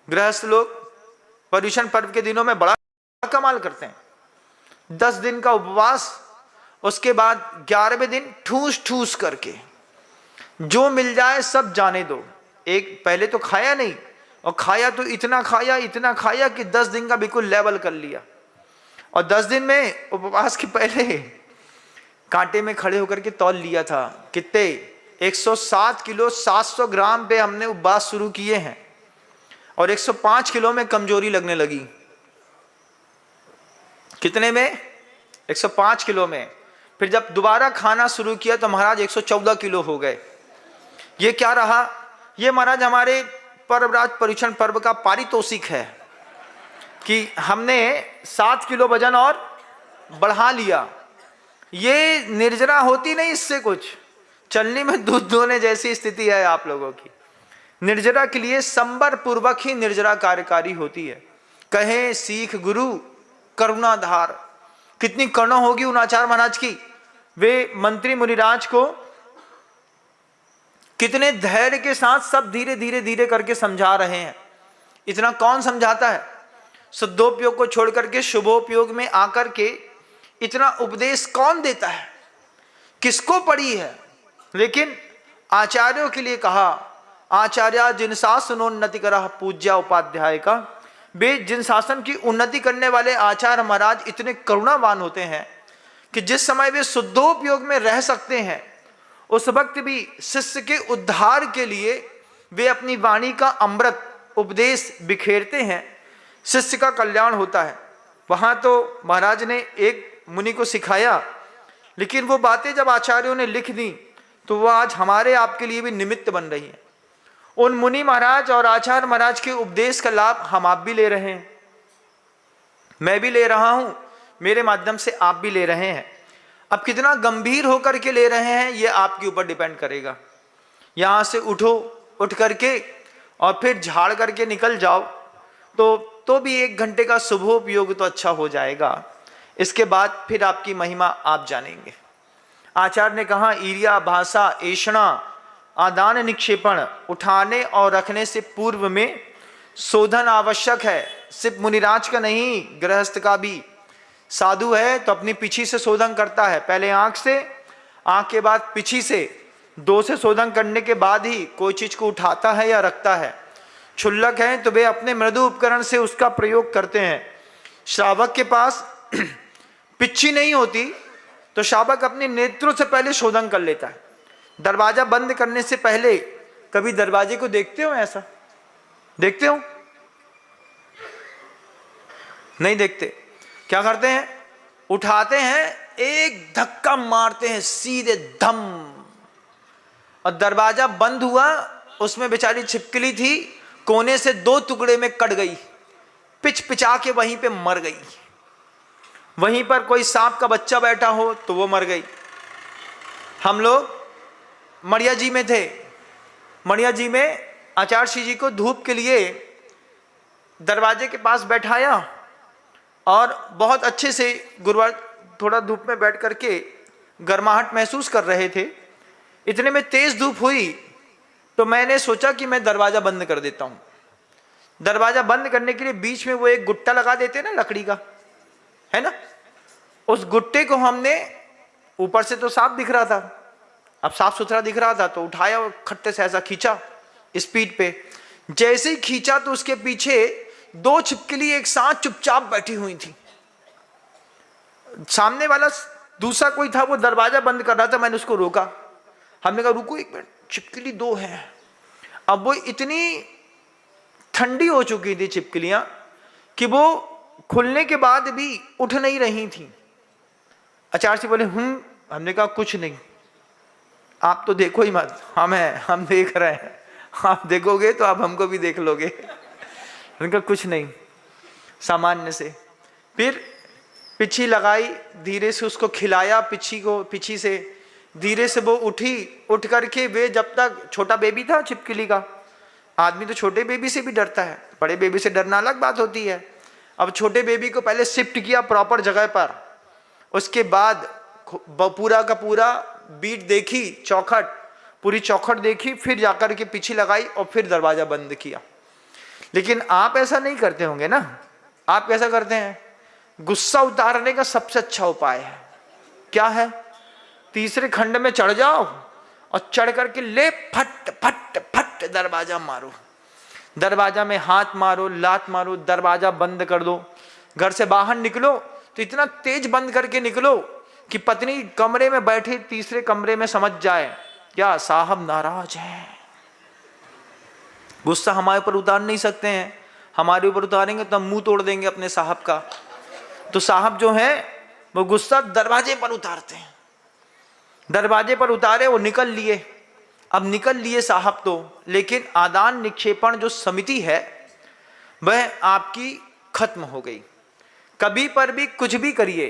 गृहस्थ लोग पर्युषण पर्व के दिनों में बड़ा कमाल करते हैं। 10 दिन का उपवास, उसके बाद 11वें दिन ठूस ठूस करके जो मिल जाए सब जाने दो। एक पहले तो खाया नहीं, और खाया तो इतना खाया कि 10 दिन का बिल्कुल लेवल कर लिया। और 10 दिन में उपवास के पहले कांटे में खड़े होकर के तौल लिया था। कितने? 107 किलो 700 ग्राम पे हमने उपवास शुरू किए हैं, और 105 किलो में कमजोरी लगने लगी। कितने में? 105 किलो में। फिर जब दोबारा खाना शुरू किया तो महाराज 114 किलो हो गए। ये क्या रहा? ये महाराज हमारे पर्वराज पर्युषण पर्व का पारितोषिक है कि हमने 7 किलो वजन और बढ़ा लिया। ये निर्जरा होती नहीं, इससे कुछ चलने में दूध दोने जैसी स्थिति है आप लोगों की। निर्जरा के लिए संबर पूर्वक ही निर्जरा कार्यकारी होती है। कहे सीख गुरु करुणाधार, कितनी करुणा होगी उन आचार्य महाराज की। वे मंत्री मुनिराज को कितने धैर्य के साथ सब धीरे धीरे धीरे करके समझा रहे हैं। इतना कौन समझाता है? शुद्धोपयोग को छोड़ करके शुभोपयोग में आकर के इतना उपदेश कौन देता है? किसको पड़ी है? लेकिन आचार्यों के लिए कहा, आचार्य जिन शासनोन्नति करा पूज्या उपाध्याय का। वे जिन शासन की उन्नति करने वाले आचार्य महाराज इतने करुणावान होते हैं कि जिस समय वे शुद्धोपयोग में रह सकते हैं, उस वक्त भी शिष्य के उद्धार के लिए वे अपनी वाणी का अमृत उपदेश बिखेरते हैं। शिष्य का कल्याण होता है। वहां तो महाराज ने एक मुनि को सिखाया, लेकिन वो बातें जब आचार्यों ने लिख दी तो वो आज हमारे आपके लिए भी निमित्त बन रही है। उन मुनि महाराज और आचार्य महाराज के उपदेश का लाभ हम आप भी ले रहे हैं, मैं भी ले रहा हूं, मेरे माध्यम से आप भी ले रहे हैं। अब कितना गंभीर होकर के ले रहे हैं ये आपके ऊपर डिपेंड करेगा। यहां से उठो, उठ करके और फिर झाड़ करके निकल जाओ तो भी 1 घंटे का शुभोपयोग तो अच्छा हो जाएगा। इसके बाद फिर आपकी महिमा आप जानेंगे। आचार्य ने कहा, ईर्या भाषा ऐषणा आदान निक्षेपण, उठाने और रखने से पूर्व में शोधन आवश्यक है। सिर्फ मुनिराज का नहीं, गृहस्थ का भी। साधु है तो अपनी पीछी से शोधन करता है, पहले आंख से, आंख के बाद पीछी से, 2 से शोधन करने के बाद ही कोई चीज को उठाता है या रखता है। क्षुल्लक है तो वे अपने मृदु उपकरण से उसका प्रयोग करते हैं। श्रावक के पास पिच्छी नहीं होती तो श्रावक अपने नेत्रों से पहले शोधन कर लेता है। दरवाजा बंद करने से पहले कभी दरवाजे को देखते हो? ऐसा देखते हो? नहीं देखते। क्या करते हैं? उठाते हैं, एक धक्का मारते हैं सीधे धम, और दरवाजा बंद हुआ। उसमें बेचारी छिपकली थी, कोने से 2 टुकड़े में कट गई, पिच पिचा के वहीं पे मर गई। वहीं पर कोई सांप का बच्चा बैठा हो तो वो मर गई। हम लोग मड़िया जी में थे। मड़िया जी में आचार्य जी को धूप के लिए दरवाजे के पास बैठाया और बहुत अच्छे से गुरुवार थोड़ा धूप में बैठ करके गर्माहट महसूस कर रहे थे। इतने में तेज धूप हुई तो मैंने सोचा कि मैं दरवाजा बंद कर देता हूं। दरवाजा बंद करने के लिए बीच में वो एक गुट्टा लगा देते ना, लकड़ी का, है ना। उस गुट्टे को हमने, ऊपर से तो साफ दिख रहा था, अब साफ सुथरा दिख रहा था, तो उठाया और खट्टे से ऐसा खींचा स्पीड पे। जैसे ही खींचा तो उसके पीछे 2 छिपकली एक साथ चुपचाप बैठी हुई थी। सामने वाला दूसरा कोई था, वो दरवाजा बंद कर रहा था। मैंने उसको रोका, हमने कहा रुको 1 मिनट, छिपकली 2 हैं। अब वो इतनी ठंडी हो चुकी थी छिपकलियां कि वो खुलने के बाद भी उठ नहीं रही थी। आचार्य जी बोले हमने कहा कुछ नहीं, आप तो देखो ही मत, हम देख रहे हैं, आप देखोगे तो आप हमको भी देख लोगे। उनका कुछ नहीं, सामान्य से। फिर पिछी लगाई, धीरे से उसको खिलाया, पिछी से धीरे से वो उठी। उठ करके वे, जब तक छोटा बेबी था छिपकली का, आदमी तो छोटे बेबी से भी डरता है, बड़े बेबी से डरना अलग बात होती है। अब छोटे बेबी को पहले शिफ्ट किया प्रॉपर जगह पर, उसके बाद पूरा का पूरा बीट देखी, चौखट, पूरी चौखट देखी, फिर जाकर के पीछे लगाई और फिर दरवाजा बंद किया। लेकिन आप ऐसा नहीं करते होंगे ना। आप कैसा करते हैं? गुस्सा उतारने का सबसे अच्छा उपाय है क्या है? तीसरे खंड में चढ़ जाओ और चढ़ करके ले फट फट फट दरवाजा मारो, दरवाजा में हाथ मारो, लात मारो, दरवाजा बंद कर दो। घर से बाहर निकलो तो इतना तेज बंद करके निकलो कि पत्नी कमरे में बैठे तीसरे कमरे में समझ जाए क्या साहब नाराज है। गुस्सा हमारे ऊपर उतार नहीं सकते हैं, हमारे ऊपर उतारेंगे तो हम मुंह तोड़ देंगे अपने साहब का। तो साहब जो है वो गुस्सा दरवाजे पर उतारते हैं। दरवाजे पर उतारे, वो निकल लिए। अब निकल लिए साहब तो, लेकिन आदान निक्षेपण जो समिति है वह आपकी खत्म हो गई। कभी पर भी कुछ भी करिए,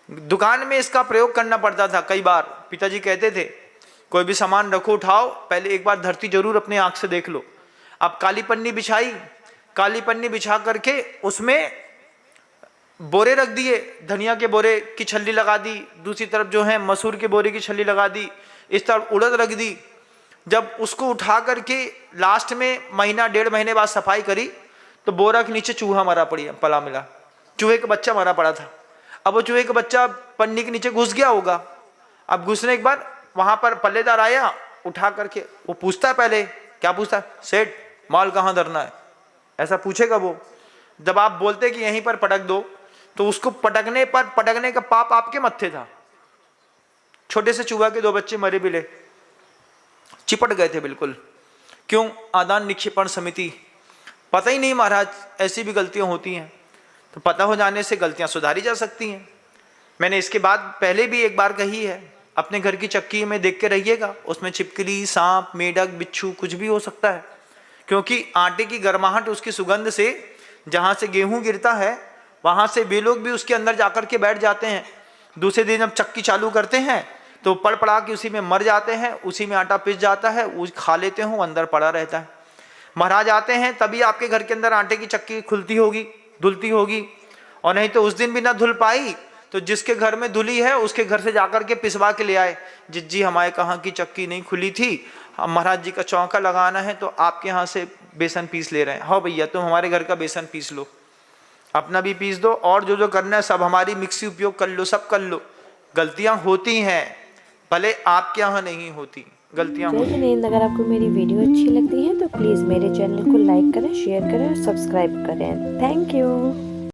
दुकान में इसका प्रयोग करना पड़ता था। कई बार पिताजी कहते थे कोई भी सामान रखो उठाओ, पहले एक बार धरती जरूर अपने आंख से देख लो। अब काली पन्नी बिछाई, काली पन्नी बिछा करके उसमें बोरे रख दिए, धनिया के बोरे की छल्ली लगा दी, दूसरी तरफ जो है मसूर के बोरे की छल्ली लगा दी, इस तरफ उड़द रख दी। जब उसको उठा करके लास्ट में महीना 1.5 महीने बाद सफाई करी तो बोरा के नीचे चूहा मरा पड़ा मिला, चूहे का बच्चा मरा पड़ा था। अब वो चूहे का बच्चा पन्नी के नीचे घुस गया होगा। अब घुसने के बाद वहां पर पल्लेदार आया, उठा करके वो पूछता है, पहले क्या पूछता है, सेठ माल कहाँ धरना है, ऐसा पूछेगा वो। जब आप बोलते कि यहीं पर पटक दो तो उसको पटकने का पाप आपके मत्थे था। छोटे से चूहा के 2 बच्चे मरे बिले, चिपट गए थे बिल्कुल। क्यों? आदान निक्षेपण समिति। पता ही नहीं महाराज ऐसी भी गलतियां होती हैं, तो पता हो जाने से गलतियां सुधारी जा सकती हैं। मैंने इसके बाद पहले भी एक बार कही है, अपने घर की चक्की में देख के रहिएगा, उसमें छिपकली, सांप, मेढक, बिच्छू कुछ भी हो सकता है। क्योंकि आटे की गर्माहट, उसकी सुगंध से जहाँ से गेहूं गिरता है वहाँ से वे लोग भी उसके अंदर जाकर के बैठ जाते हैं। दूसरे दिन जब चक्की चालू करते हैं तो पड़ पड़ा के उसी में मर जाते हैं, उसी में आटा पिस जाता है, वो खा लेते हो, अंदर पड़ा रहता है। महाराज आते हैं तभी आपके घर के अंदर आटे की चक्की खुलती होगी, धुलती होगी, और नहीं तो उस दिन भी ना धुल पाई तो जिसके घर में धुली है उसके घर से जाकर के पिसवा के ले आए, जिज्जी हमारे कहाँ की चक्की नहीं खुली थी, महाराज जी का चौका लगाना है तो आपके यहाँ से बेसन पीस ले रहे हैं। हाँ भैया तुम हमारे घर का बेसन पीस लो, अपना भी पीस दो, और जो जो करना है सब हमारी मिक्सी उपयोग कर लो, सब कर लो। गलतियां होती हैं, भले आपके यहाँ नहीं होती, गलतियां होती हैं। अगर आपको मेरी वीडियो अच्छी लगती है तो प्लीज़ मेरे चैनल को लाइक करें, शेयर करें और सब्सक्राइब करें। Thank you.